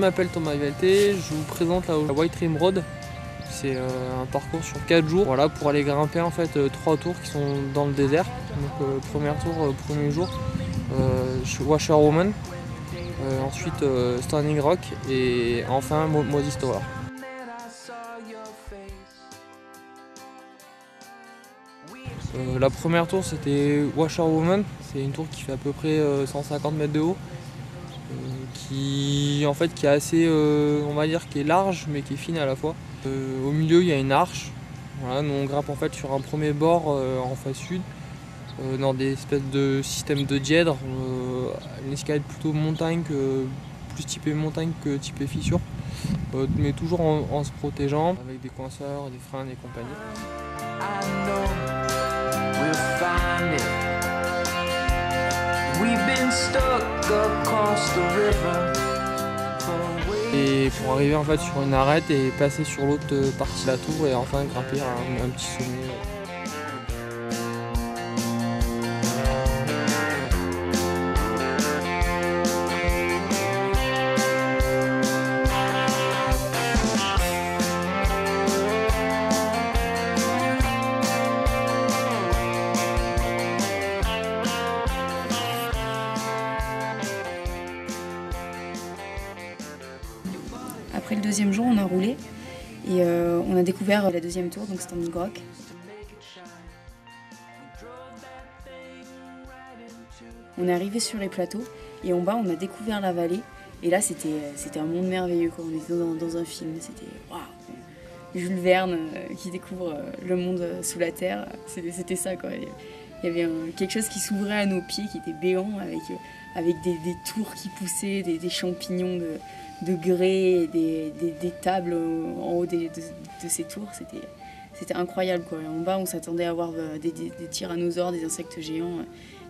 m'appelle Thomas Vialté, je vous présente la White Rim Road. C'est un parcours sur 4 jours, voilà, pour aller grimper en fait 3 tours qui sont dans le désert. Donc premier tour, premier jour, Washerwoman, ensuite Standing Rock et enfin Moses Tower. La première tour c'était Washerwoman, c'est une tour qui fait à peu près 150 mètres de haut, qui est assez, on va dire, qui est large mais qui est fine à la fois. Au milieu il y a une arche, voilà, nous on grimpe en fait sur un premier bord en face sud, dans des espèces de systèmes de dièdres, une escalade plutôt montagne plus typée montagne que typée fissure, mais toujours en se protégeant avec des coinceurs, des freins et compagnie. Et pour arriver en fait sur une arête et passer sur l'autre partie de la tour et enfin grimper un petit sommet. Après le deuxième jour, on a roulé et on a découvert la deuxième tour, donc Standing Rock. On est arrivé sur les plateaux et en bas, on a découvert la vallée. Et là, c'était un monde merveilleux, quoi. On était dans un film. C'était waouh, Jules Verne qui découvre le monde sous la terre. C'était ça, quoi. Il y avait quelque chose qui s'ouvrait à nos pieds, qui était béant, avec des tours qui poussaient, des champignons de grès, des tables en haut de ces tours. C'était incroyable, quoi. Et en bas, on s'attendait à voir des tyrannosaures, des insectes géants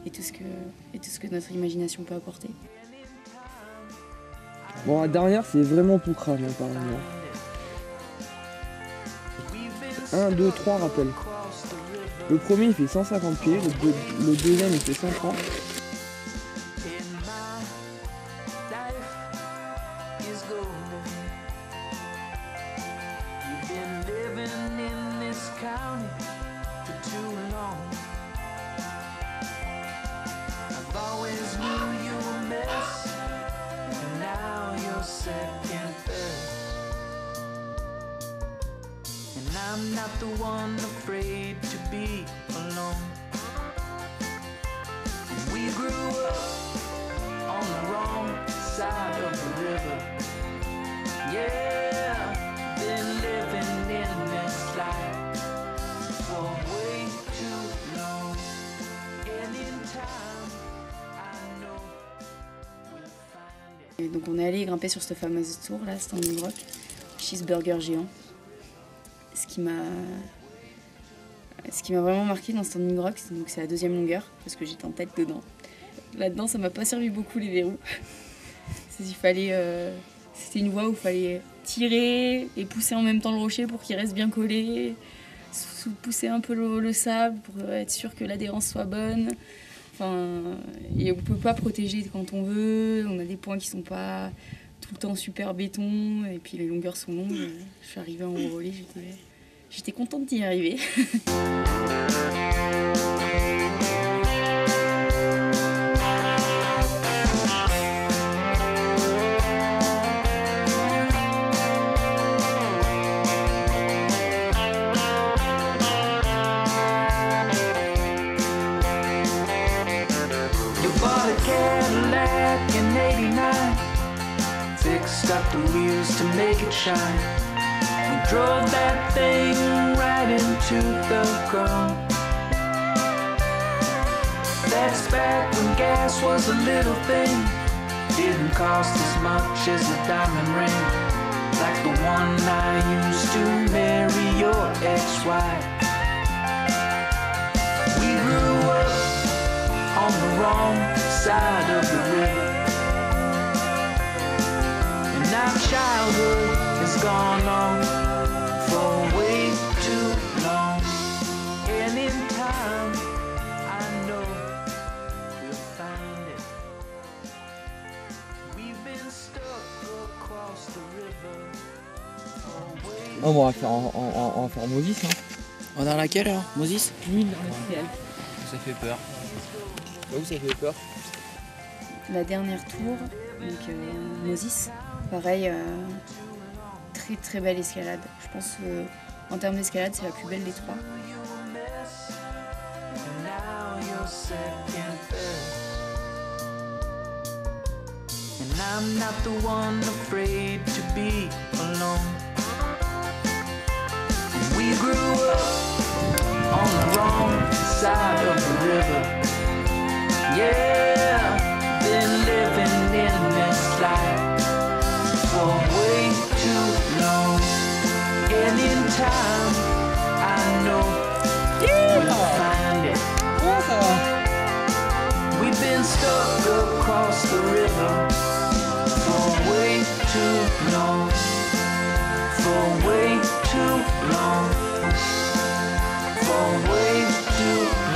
et tout ce que notre imagination peut apporter. Bon, la dernière, c'est vraiment tout crâne, apparemment. 1, 2, 3 rappels. Le premier, il fait 150 pieds, le deuxième, il fait 130. I'm not the one afraid to be alone. And we grew up on the wrong side of the river. Yeah, been living in this life for way too long. And in time, I know we'll find it. Et donc on est allé grimper sur cette fameuse tour là, Standing Rock, cheeseburger géant. Ce qui m'a vraiment marqué dans Standing Rock, c'est la deuxième longueur, parce que j'étais en tête dedans. Là-dedans, ça m'a pas servi beaucoup les verrous. C'était une voie où il fallait tirer et pousser en même temps le rocher pour qu'il reste bien collé, pousser un peu le sable pour être sûr que l'adhérence soit bonne. Enfin, et on peut pas protéger quand on veut, on a des points qui sont pas tout le temps super béton, et puis les longueurs sont longues. Je suis arrivée en relais, j'étais contente d'y arriver. You bought a Cadillac in '89, fixed up the wheels to make it shine. We drove that thing right into the ground. That's back when gas was a little thing, didn't cost as much as a diamond ring, like the one I used to marry your ex-wife. We grew up on the wrong side of the river, and our childhood has gone on for way too long. And in time, I know we'll find it. We've been stuck across on va faire Moses. Hein. On est dans laquelle alors, Moses? L'huile industrielle. Ça fait peur. Là où ça fait peur. La dernière tour, donc Moses, pareil, très très belle escalade. Je pense en termes d'escalade, c'est la plus belle des trois. Now you're second best. And I'm not the one afraid to be alone. And we grew up on the wrong side of the river. Yeah, been living in this life for way too long. And in time, I know we'll find it. We've been stuck across the river for way too long. For way too long. For way too long.